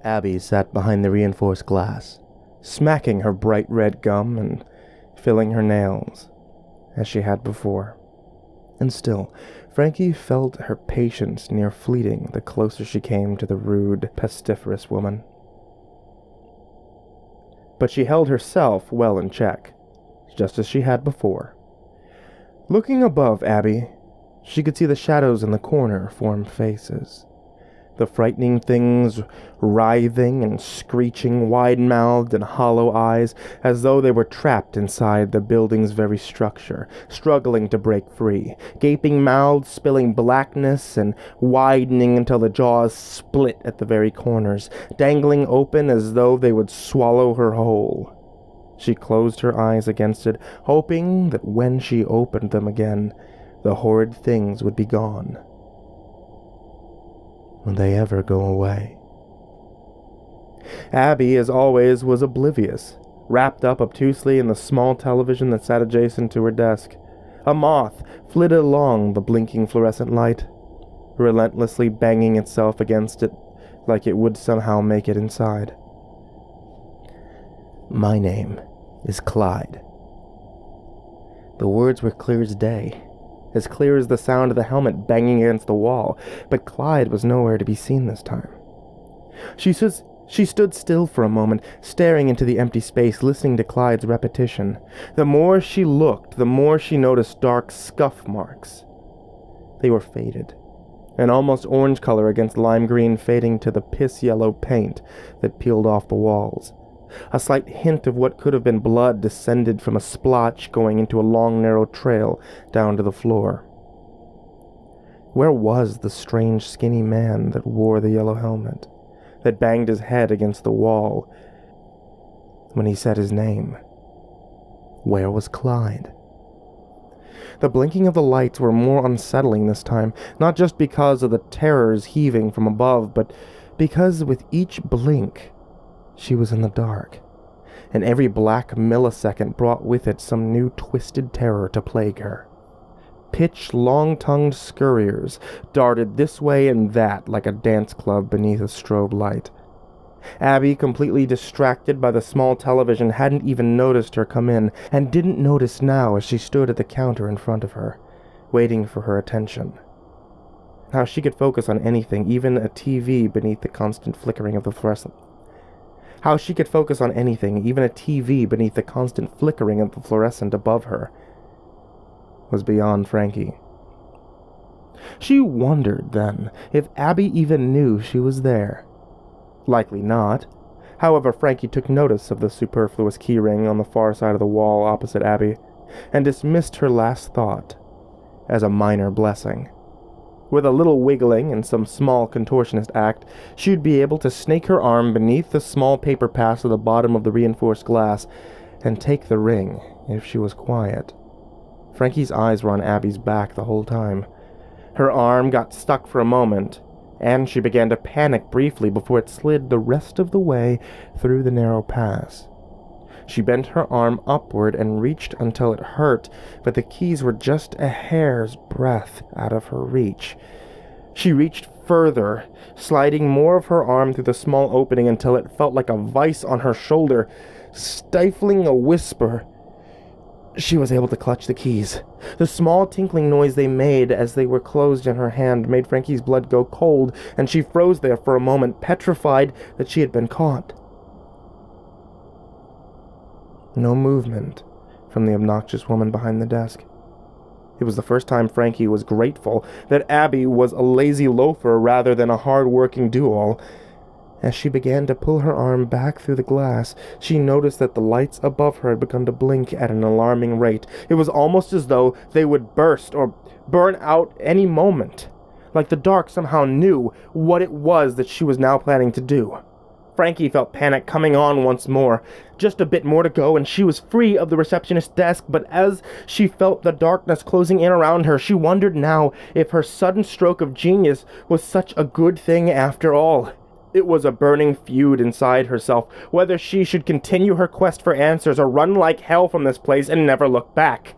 Abby sat behind the reinforced glass, smacking her bright red gum and filling her nails, as she had before. And still, Frankie felt her patience near fleeting the closer she came to the rude, pestiferous woman. But she held herself well in check, just as she had before. Looking above Abby, she could see the shadows in the corner form faces. The frightening things writhing and screeching, wide-mouthed and hollow eyes, as though they were trapped inside the building's very structure, struggling to break free, gaping mouths spilling blackness and widening until the jaws split at the very corners, dangling open as though they would swallow her whole. She closed her eyes against it, hoping that when she opened them again, the horrid things would be gone. Would they ever go away? Abby, as always, was oblivious, wrapped up obtusely in the small television that sat adjacent to her desk. A moth flitted along the blinking fluorescent light, relentlessly banging itself against it like it would somehow make it inside. "My name is Clyde." The words were clear as day, as clear as the sound of the helmet banging against the wall, but Clyde was nowhere to be seen this time. She stood still for a moment, staring into the empty space, listening to Clyde's repetition. The more she looked, the more she noticed dark scuff marks. They were faded, an almost orange color against lime green fading to the piss-yellow paint that peeled off the walls. A slight hint of what could have been blood descended from a splotch going into a long, narrow trail down to the floor. Where was the strange, skinny man that wore the yellow helmet, that banged his head against the wall when he said his name? Where was Clyde? The blinking of the lights were more unsettling this time, not just because of the terrors heaving from above, but because with each blink she was in the dark, and every black millisecond brought with it some new twisted terror to plague her. Pitch, long-tongued scurriers darted this way and that like a dance club beneath a strobe light. Abby, completely distracted by the small television, hadn't even noticed her come in, and didn't notice now as she stood at the counter in front of her, waiting for her attention. How she could focus on anything, even a TV beneath the constant flickering of the fluorescent. How she could focus on anything, even a TV beneath the constant flickering of the fluorescent above her, was beyond Frankie. She wondered, then, if Abby even knew she was there. Likely not. However, Frankie took notice of the superfluous keyring on the far side of the wall opposite Abby, and dismissed her last thought as a minor blessing. With a little wiggling and some small contortionist act, she would be able to snake her arm beneath the small paper pass at the bottom of the reinforced glass and take the ring if she was quiet. Frankie's eyes were on Abby's back the whole time. Her arm got stuck for a moment, and she began to panic briefly before it slid the rest of the way through the narrow pass. She bent her arm upward and reached until it hurt, but the keys were just a hair's breadth out of her reach. She reached further, sliding more of her arm through the small opening until it felt like a vice on her shoulder. Stifling a whisper, she was able to clutch the keys. The small tinkling noise they made as they were closed in her hand made Frankie's blood go cold, and she froze there for a moment, petrified that she had been caught. No movement from the obnoxious woman behind the desk. It was the first time Frankie was grateful that Abby was a lazy loafer rather than a hard-working do-all. As she began to pull her arm back through the glass, she noticed that the lights above her had begun to blink at an alarming rate. It was almost as though they would burst or burn out any moment, like the dark somehow knew what it was that she was now planning to do. Frankie felt panic coming on once more. Just a bit more to go, and she was free of the receptionist's desk, but as she felt the darkness closing in around her, she wondered now if her sudden stroke of genius was such a good thing after all. It was a burning feud inside herself, whether she should continue her quest for answers or run like hell from this place and never look back.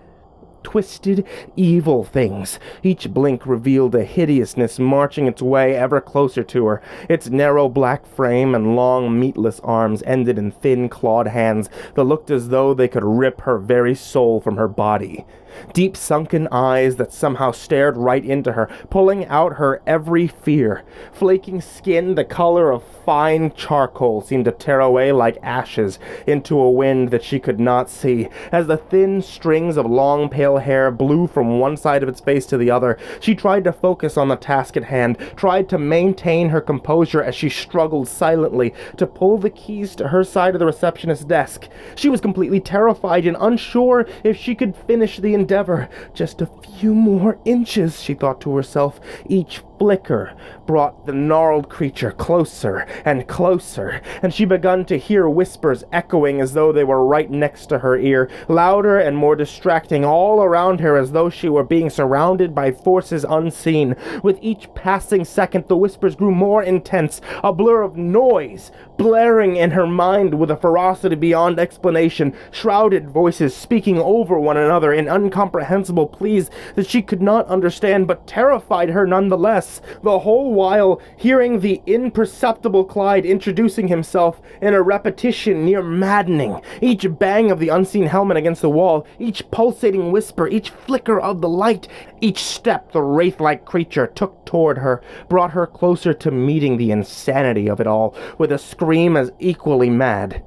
twisted, evil things. Each blink revealed a hideousness marching its way ever closer to her. Its narrow black frame and long, meatless arms ended in thin, clawed hands that looked as though they could rip her very soul from her body. Deep sunken eyes that somehow stared right into her, pulling out her every fear. Flaking skin the color of fine charcoal seemed to tear away like ashes into a wind that she could not see. As the thin strings of long pale hair blew from one side of its face to the other, she tried to focus on the task at hand, tried to maintain her composure as she struggled silently to pull the keys to her side of the receptionist's desk. She was completely terrified and unsure if she could finish the endeavor. Just a few more inches, she thought to herself. Each flicker brought the gnarled creature closer and closer, and she began to hear whispers echoing as though they were right next to her ear, louder and more distracting all around her, as though she were being surrounded by forces unseen. With each passing second, the whispers grew more intense, a blur of noise blaring in her mind with a ferocity beyond explanation, shrouded voices speaking over one another in incomprehensible pleas that she could not understand, but terrified her nonetheless, the whole while hearing the imperceptible Clyde introducing himself in a repetition near maddening. Each bang of the unseen helmet against the wall, each pulsating whisper, each flicker of the light, each step the wraith-like creature took toward her, brought her closer to meeting the insanity of it all, with a scream as equally mad.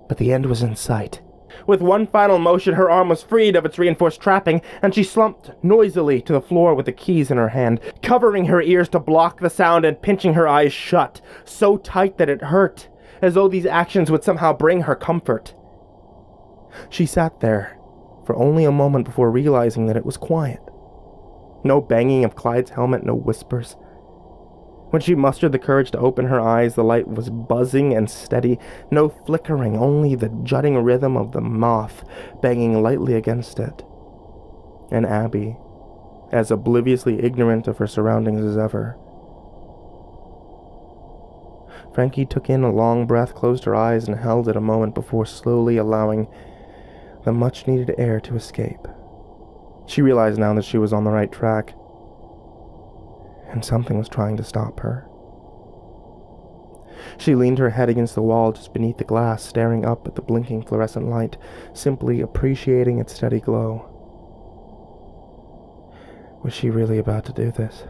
But the end was in sight. With one final motion, her arm was freed of its reinforced trapping, and she slumped noisily to the floor with the keys in her hand, covering her ears to block the sound and pinching her eyes shut, so tight that it hurt, as though these actions would somehow bring her comfort. She sat there for only a moment before realizing that it was quiet. No banging of Clyde's helmet, no whispers. When she mustered the courage to open her eyes, the light was buzzing and steady, no flickering, only the jutting rhythm of the moth banging lightly against it. And Abby, as obliviously ignorant of her surroundings as ever. Frankie took in a long breath, closed her eyes, and held it a moment before slowly allowing the much-needed air to escape. She realized now that she was on the right track, and something was trying to stop her. She leaned her head against the wall just beneath the glass, staring up at the blinking fluorescent light, simply appreciating its steady glow. Was she really about to do this?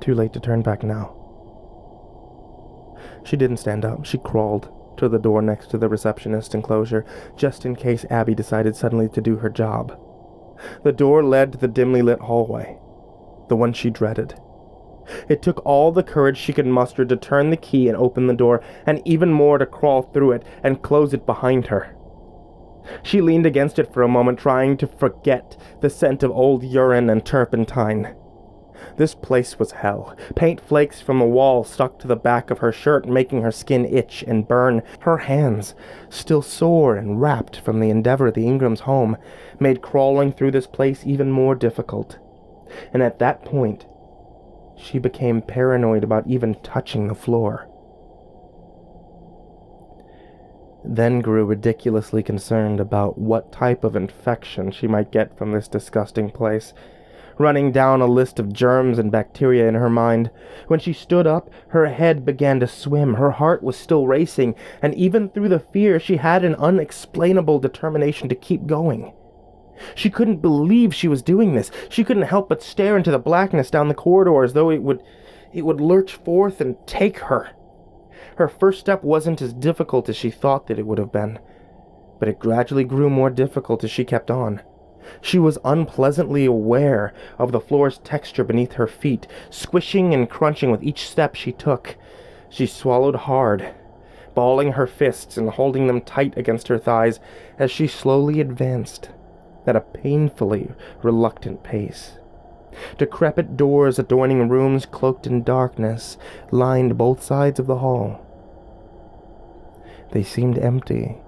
Too late to turn back now. She didn't stand up. She crawled to the door next to the receptionist enclosure, just in case Abby decided suddenly to do her job. The door led to the dimly lit hallway, the one she dreaded. It took all the courage she could muster to turn the key and open the door, and even more to crawl through it and close it behind her. She leaned against it for a moment, trying to forget the scent of old urine and turpentine. This place was hell. Paint flakes from the wall stuck to the back of her shirt, making her skin itch and burn. Her hands, still sore and wrapped from the endeavor of the Ingram's home, made crawling through this place even more difficult. And at that point, she became paranoid about even touching the floor. Then grew ridiculously concerned about what type of infection she might get from this disgusting place, running down a list of germs and bacteria in her mind. When she stood up, her head began to swim, her heart was still racing, and even through the fear, she had an unexplainable determination to keep going. She couldn't believe she was doing this. She couldn't help but stare into the blackness down the corridor as though it would lurch forth and take her. Her first step wasn't as difficult as she thought that it would have been, but it gradually grew more difficult as she kept on. She was unpleasantly aware of the floor's texture beneath her feet, squishing and crunching with each step she took. She swallowed hard, balling her fists and holding them tight against her thighs as she slowly advanced at a painfully reluctant pace. Decrepit doors adorning rooms cloaked in darkness lined both sides of the hall. They seemed empty,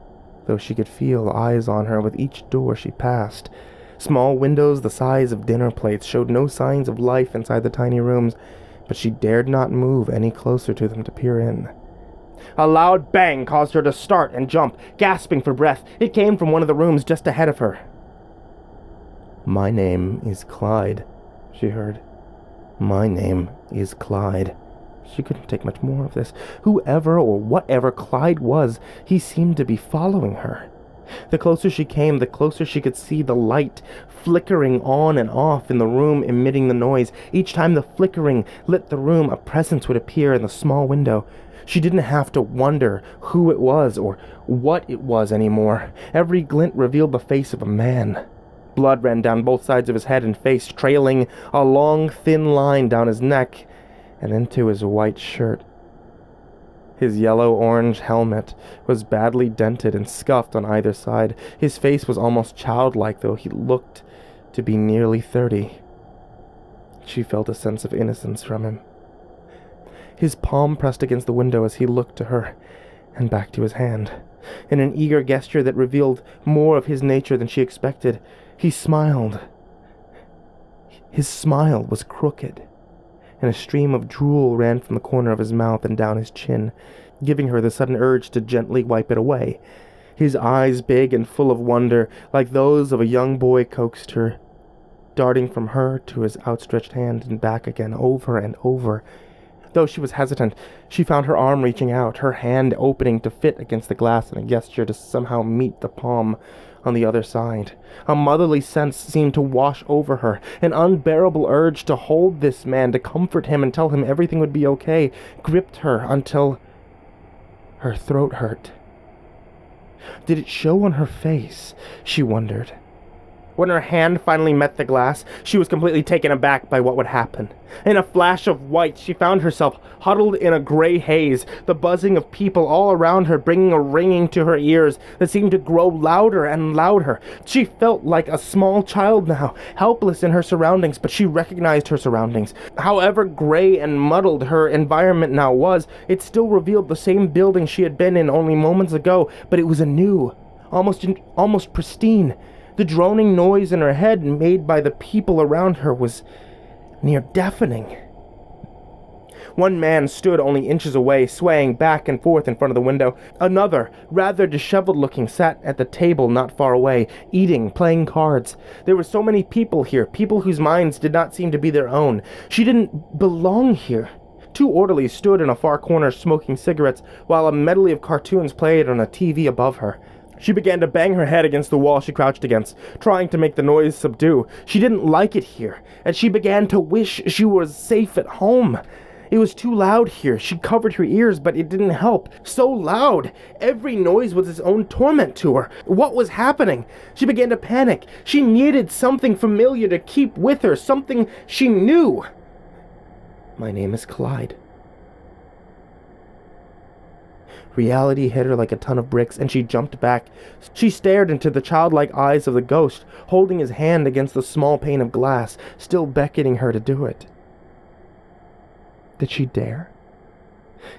though she could feel eyes on her with each door she passed. Small windows the size of dinner plates showed no signs of life inside the tiny rooms, but she dared not move any closer to them to peer in. A loud bang caused her to start and jump, gasping for breath. It came from one of the rooms just ahead of her. "My name is Clyde," she heard. "My name is Clyde." She couldn't take much more of this. Whoever or whatever Clyde was, he seemed to be following her. The closer she came, the closer she could see the light flickering on and off in the room, emitting the noise. Each time the flickering lit the room, a presence would appear in the small window. She didn't have to wonder who it was or what it was anymore. Every glint revealed the face of a man. Blood ran down both sides of his head and face, trailing a long, thin line down his neck and into his white shirt. His yellow-orange helmet was badly dented and scuffed on either side. His face was almost childlike, though he looked to be nearly 30. She felt a sense of innocence from him. His palm pressed against the window as he looked to her and back to his hand. In an eager gesture that revealed more of his nature than she expected, he smiled. His smile was crooked, and a stream of drool ran from the corner of his mouth and down his chin, giving her the sudden urge to gently wipe it away. His eyes, big and full of wonder, like those of a young boy, coaxed her, darting from her to his outstretched hand and back again, over and over. Though she was hesitant, she found her arm reaching out, her hand opening to fit against the glass in a gesture to somehow meet the palm on the other side. A motherly sense seemed to wash over her, an unbearable urge to hold this man, to comfort him and tell him everything would be okay, gripped her until her throat hurt. Did it show on her face? She wondered. When her hand finally met the glass, she was completely taken aback by what would happen. In a flash of white, she found herself huddled in a gray haze, the buzzing of people all around her bringing a ringing to her ears that seemed to grow louder and louder. She felt like a small child now, helpless in her surroundings, but she recognized her surroundings. However gray and muddled her environment now was, it still revealed the same building she had been in only moments ago, but it was anew, almost pristine. The droning noise in her head made by the people around her was near deafening. One man stood only inches away, swaying back and forth in front of the window. Another, rather disheveled-looking, sat at the table not far away, eating, playing cards. There were so many people here, people whose minds did not seem to be their own. She didn't belong here. Two orderlies stood in a far corner smoking cigarettes, while a medley of cartoons played on a TV above her. She began to bang her head against the wall she crouched against, trying to make the noise subdue. She didn't like it here, and she began to wish she was safe at home. It was too loud here. She covered her ears, but it didn't help. So loud. Every noise was its own torment to her. What was happening? She began to panic. She needed something familiar to keep with her, something she knew. "My name is Clyde." Reality hit her like a ton of bricks, and she jumped back. She stared into the childlike eyes of the ghost, holding his hand against the small pane of glass, still beckoning her to do it. Did she dare?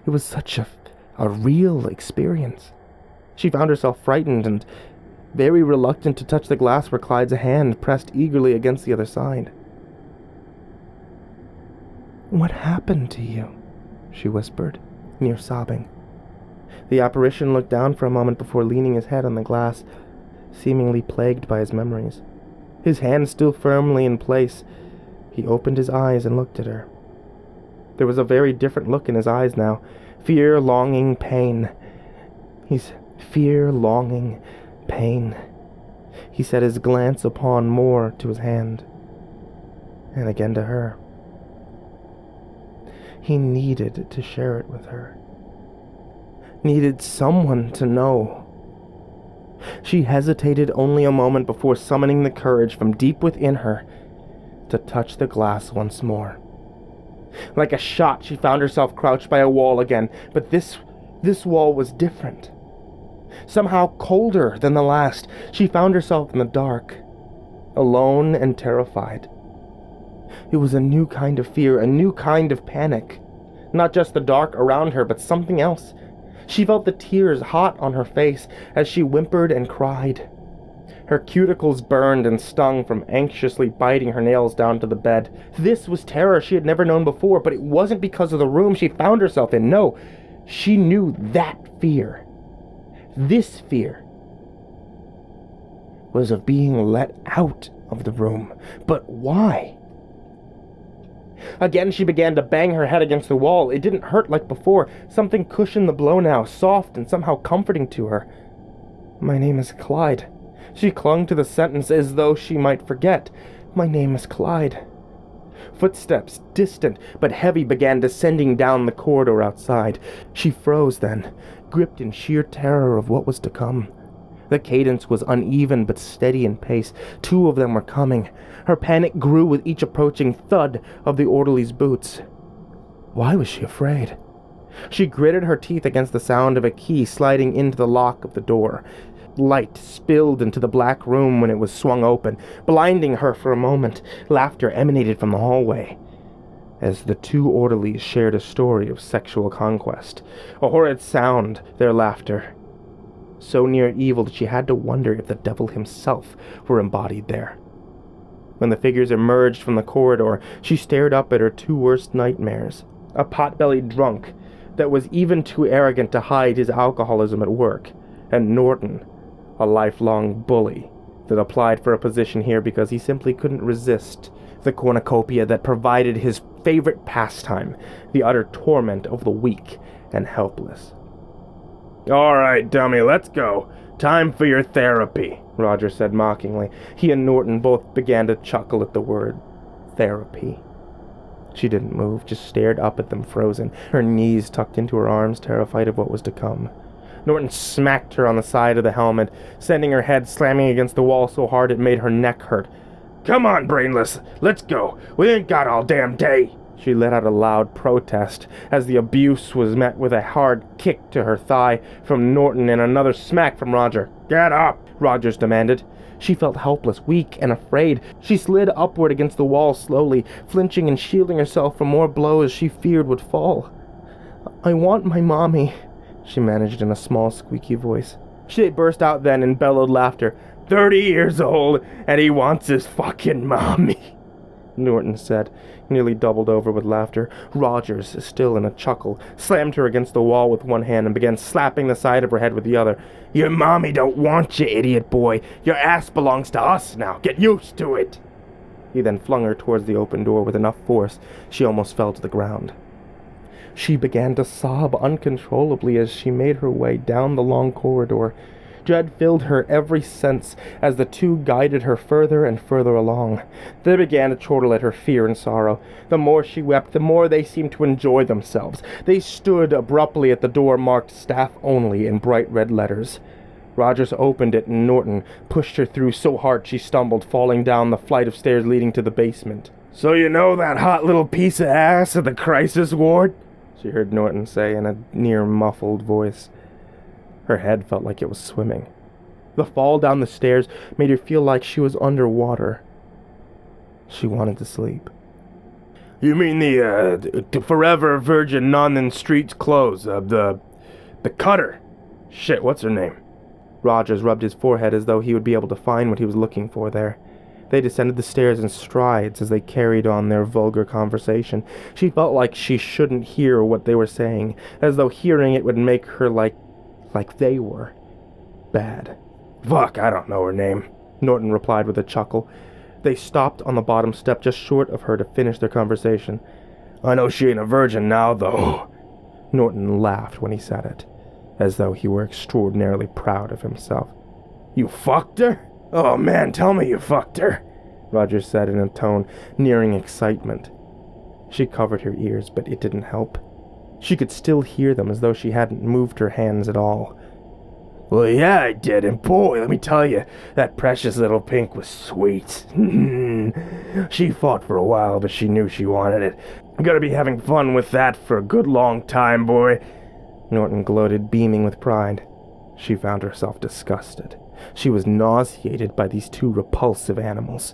It was such a real experience. She found herself frightened and very reluctant to touch the glass where Clyde's hand pressed eagerly against the other side. "What happened to you?" she whispered, near sobbing. The apparition looked down for a moment before leaning his head on the glass, seemingly plagued by his memories. His hand still firmly in place, he opened his eyes and looked at her. There was a very different look in his eyes now. Fear, longing, pain. Fear, longing, pain. He set his glance upon more to his hand, and again to her. He needed to share it with her. Needed someone to know. She hesitated only a moment before summoning the courage from deep within her to touch the glass once more. Like a shot, she found herself crouched by a wall again, but this wall was different. Somehow colder than the last. She found herself in the dark, alone and terrified. It was a new kind of fear, a new kind of panic. Not just the dark around her, but something else. She felt the tears hot on her face as she whimpered and cried. Her cuticles burned and stung from anxiously biting her nails down to the bed. This was terror she had never known before, but it wasn't because of the room she found herself in. No, She knew that fear, this fear, was of being let out of the room. But why? Again, she began to bang her head against the wall. It didn't hurt like before. Something cushioned the blow now, soft and somehow comforting to her. My name is Clyde. She clung to the sentence as though she might forget. My name is Clyde. Footsteps, distant but heavy, began descending down the corridor outside. She froze then, gripped in sheer terror of what was to come. The cadence was uneven but steady in pace. 2 of them were coming. Her panic grew with each approaching thud of the orderly's boots. Why was she afraid? She gritted her teeth against the sound of a key sliding into the lock of the door. Light spilled into the black room when it was swung open, blinding her for a moment. Laughter emanated from the hallway, as the 2 orderlies shared a story of sexual conquest. A horrid sound, their laughter. So near evil that she had to wonder if the devil himself were embodied there. When the figures emerged from the corridor, she stared up at her 2 worst nightmares. A pot-bellied drunk that was even too arrogant to hide his alcoholism at work, and Norton, a lifelong bully that applied for a position here because he simply couldn't resist the cornucopia that provided his favorite pastime, the utter torment of the weak and helpless. "All right, dummy, let's go. Time for your therapy," Roger said mockingly. He and Norton both began to chuckle at the word therapy. She didn't move, just stared up at them frozen, her knees tucked into her arms, terrified of what was to come. Norton smacked her on the side of the helmet, sending her head slamming against the wall so hard it made her neck hurt. "Come on, brainless, let's go. We ain't got all damn day." She let out a loud protest as the abuse was met with a hard kick to her thigh from Norton and another smack from Roger. "Get up," Rogers demanded. She felt helpless, weak, and afraid. She slid upward against the wall slowly, flinching and shielding herself from more blows she feared would fall. "I want my mommy," she managed in a small, squeaky voice. She burst out then in bellowed laughter. 30 years old, and he wants his fucking mommy," Norton said, nearly doubled over with laughter. Rogers, still in a chuckle, slammed her against the wall with one hand and began slapping the side of her head with the other. "Your mommy don't want you, idiot boy. Your ass belongs to us now. Get used to it." He then flung her towards the open door with enough force she almost fell to the ground. She began to sob uncontrollably as she made her way down the long corridor. Dread filled her every sense as the 2 guided her further and further along. They began to chortle at her fear and sorrow. The more she wept, the more they seemed to enjoy themselves. They stood abruptly at the door marked "Staff Only" in bright red letters. Rogers opened it and Norton pushed her through so hard she stumbled, falling down the flight of stairs leading to the basement. "So you know that hot little piece of ass at the crisis ward?" she heard Norton say in a near-muffled voice. Her head felt like it was swimming. The fall down the stairs made her feel like she was underwater. She wanted to sleep. "You mean the forever virgin nun in streets clothes, the cutter? Shit, what's her name?" Rogers rubbed his forehead as though he would be able to find what he was looking for there. They descended the stairs in strides as they carried on their vulgar conversation. She felt like she shouldn't hear what they were saying, as though hearing it would make her like they were. Bad. "Fuck, I don't know her name," Norton replied with a chuckle. They stopped on the bottom step just short of her to finish their conversation. "I know she ain't a virgin now, though." Norton laughed when he said it, as though he were extraordinarily proud of himself. "You fucked her? Oh man, tell me you fucked her," Rogers said in a tone nearing excitement. She covered her ears, but it didn't help. She could still hear them as though she hadn't moved her hands at all. "Well, yeah, I did, and boy, let me tell you, that precious little pink was sweet. She fought for a while, but she knew she wanted it. I'm gonna be having fun with that for a good long time, boy." Norton gloated, beaming with pride. She found herself disgusted. She was nauseated by these 2 repulsive animals.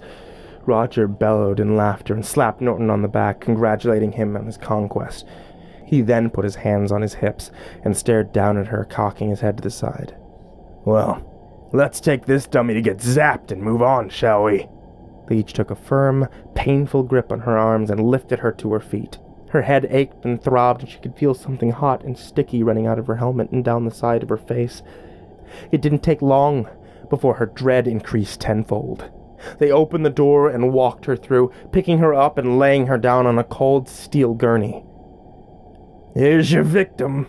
Roger bellowed in laughter and slapped Norton on the back, congratulating him on his conquest. He then put his hands on his hips and stared down at her, cocking his head to the side. "Well, let's take this dummy to get zapped and move on, shall we?" They each took a firm, painful grip on her arms and lifted her to her feet. Her head ached and throbbed, and she could feel something hot and sticky running out of her helmet and down the side of her face. It didn't take long before her dread increased tenfold. They opened the door and walked her through, picking her up and laying her down on a cold steel gurney. "Here's your victim,"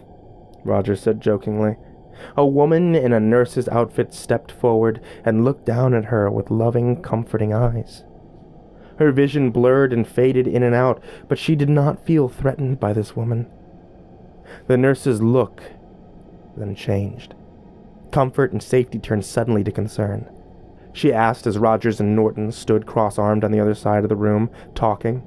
Roger said jokingly. A woman in a nurse's outfit stepped forward and looked down at her with loving, comforting eyes. Her vision blurred and faded in and out, but she did not feel threatened by this woman. The nurse's look then changed. Comfort and safety turned suddenly to concern. She asked as Rogers and Norton stood cross-armed on the other side of the room, talking.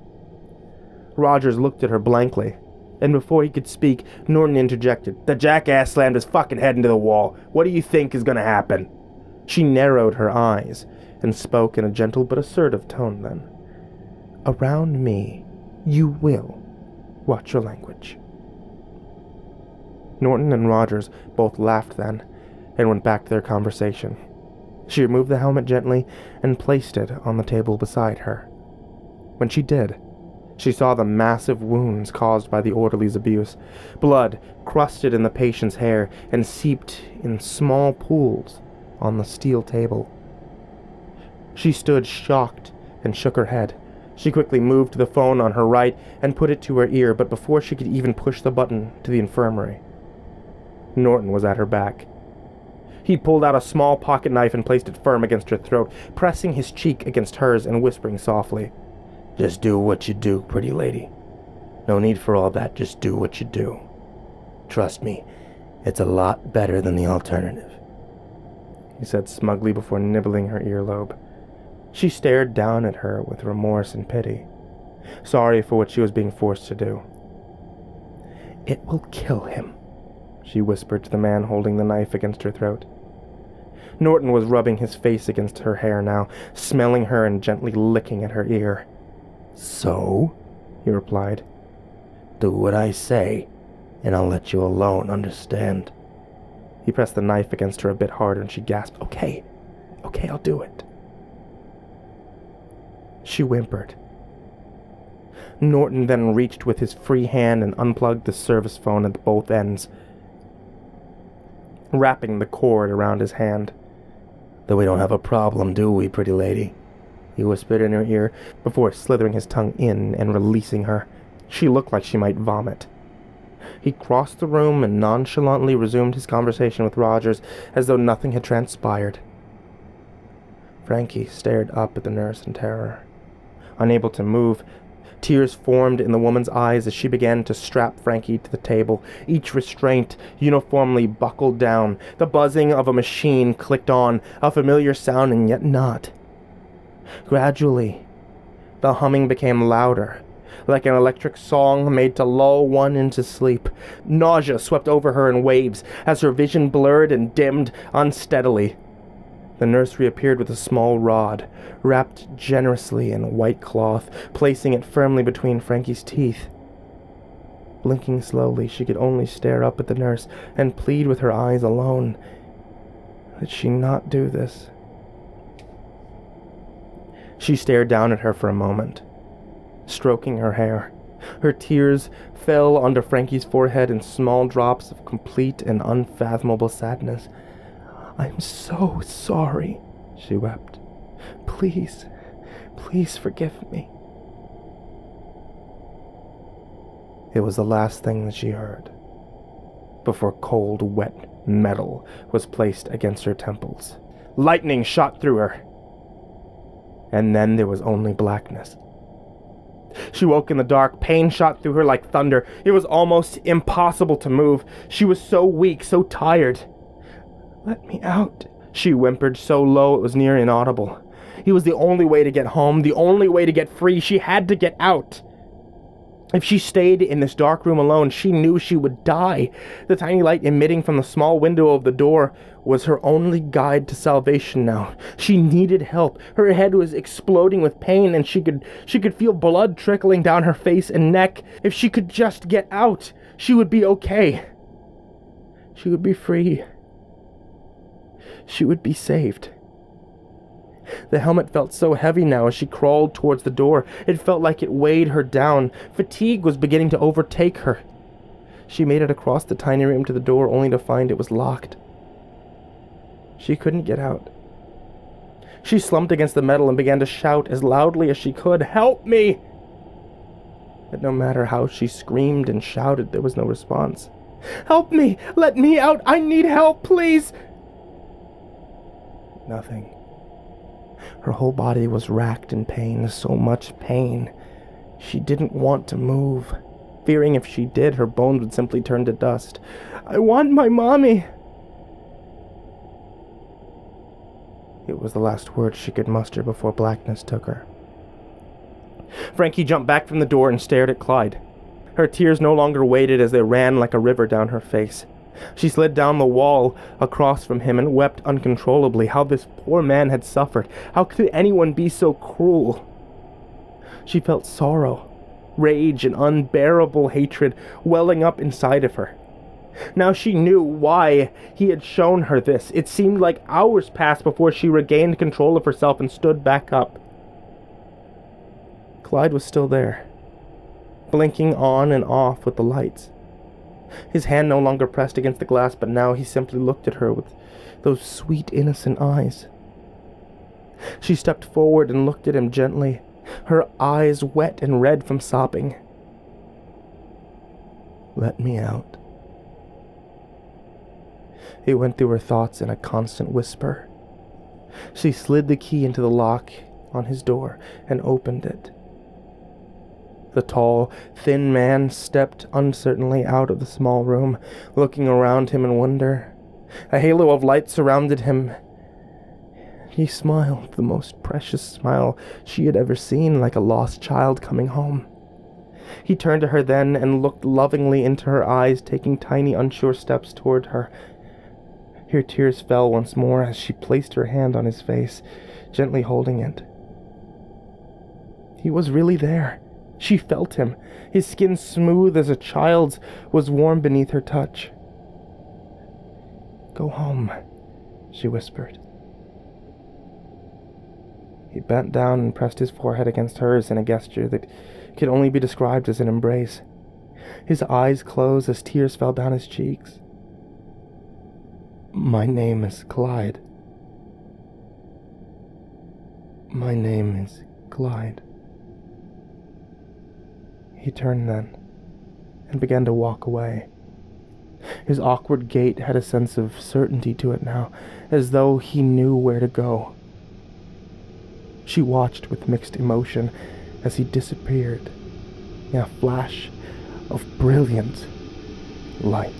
Rogers looked at her blankly, and before he could speak, Norton interjected. "The jackass slammed his fucking head into the wall. What do you think is going to happen?" She narrowed her eyes and spoke in a gentle but assertive tone then. "Around me, you will watch your language." Norton and Rogers both laughed then and went back to their conversation. She removed the helmet gently and placed it on the table beside her. When she did, she saw the massive wounds caused by the orderly's abuse. Blood crusted in the patient's hair and seeped in small pools on the steel table. She stood shocked and shook her head. She quickly moved to the phone on her right and put it to her ear, but before she could even push the button to the infirmary, Norton was at her back. He pulled out a small pocket knife and placed it firm against her throat, pressing his cheek against hers and whispering softly, "Just do what you do, pretty lady. No need for all that, just do what you do. Trust me, it's a lot better than the alternative," he said smugly before nibbling her earlobe. She stared down at her with remorse and pity, sorry for what she was being forced to do. "It will kill him," she whispered to the man holding the knife against her throat. Norton was rubbing his face against her hair now, smelling her and gently licking at her ear. "So?" he replied. "Do what I say, and I'll let you alone, understand?" He pressed the knife against her a bit harder, and she gasped, Okay, I'll do it." She whimpered. Norton then reached with his free hand and unplugged the service phone at both ends, wrapping the cord around his hand. "Though we don't have a problem, do we, pretty lady?" he whispered in her ear before slithering his tongue in and releasing her. She looked like she might vomit. He crossed the room and nonchalantly resumed his conversation with Rogers as though nothing had transpired. Frankie stared up at the nurse in terror. Unable to move, tears formed in the woman's eyes as she began to strap Frankie to the table, each restraint uniformly buckled down. The buzzing of a machine clicked on, a familiar sound and yet not. Gradually, the humming became louder, like an electric song made to lull one into sleep. Nausea swept over her in waves as her vision blurred and dimmed unsteadily. The nurse reappeared with a small rod, wrapped generously in white cloth, placing it firmly between Frankie's teeth. Blinking slowly, she could only stare up at the nurse and plead with her eyes alone. Did she not do this? She stared down at her for a moment, stroking her hair. Her tears fell onto Frankie's forehead in small drops of complete and unfathomable sadness. "I'm so sorry," she wept. Please forgive me." It was the last thing that she heard, before cold, wet metal was placed against her temples. Lightning shot through her, and then there was only blackness. She woke in the dark. Pain shot through her like thunder. It was almost impossible to move. She was so weak, so tired. "Let me out," she whimpered, so low it was near inaudible. It was the only way to get home, the only way to get free. She had to get out. If she stayed in this dark room alone, she knew she would die. The tiny light emitting from the small window of the door was her only guide to salvation now. She needed help. Her head was exploding with pain, and she could feel blood trickling down her face and neck. If she could just get out, she would be okay. She would be free. She would be saved. The helmet felt so heavy now as she crawled towards the door. It felt like it weighed her down. Fatigue was beginning to overtake her. She made it across the tiny room to the door only to find it was locked. She couldn't get out. She slumped against the metal and began to shout as loudly as she could, "Help me!" But no matter how she screamed and shouted, there was no response. "Help me! Let me out! I need help, please!" Nothing. Her whole body was racked in pain, so much pain. She didn't want to move, fearing if she did, her bones would simply turn to dust. "I want my mommy!" It was the last words she could muster before blackness took her. Frankie jumped back from the door and stared at Clyde. Her tears no longer waited as they ran like a river down her face. She slid down the wall across from him and wept uncontrollably. How this poor man had suffered. How could anyone be so cruel? She felt sorrow, rage, and unbearable hatred welling up inside of her. Now she knew why he had shown her this. It seemed like hours passed before she regained control of herself and stood back up. Clyde was still there, blinking on and off with the lights. His hand no longer pressed against the glass, but now he simply looked at her with those sweet, innocent eyes. She stepped forward and looked at him gently, her eyes wet and red from sobbing. "Let me out." It went through her thoughts in a constant whisper. She slid the key into the lock on his door and opened it. The tall, thin man stepped uncertainly out of the small room, looking around him in wonder. A halo of light surrounded him. He smiled, the most precious smile she had ever seen, like a lost child coming home. He turned to her then and looked lovingly into her eyes, taking tiny, unsure steps toward her. Her tears fell once more as she placed her hand on his face, gently holding it. He was really there. She felt him. His skin, smooth as a child's, was warm beneath her touch. "Go home," she whispered. He bent down and pressed his forehead against hers in a gesture that could only be described as an embrace. His eyes closed as tears fell down his cheeks. "My name is Clyde. My name is Clyde." He turned then, and began to walk away. His awkward gait had a sense of certainty to it now, as though he knew where to go. She watched with mixed emotion as he disappeared in a flash of brilliant light.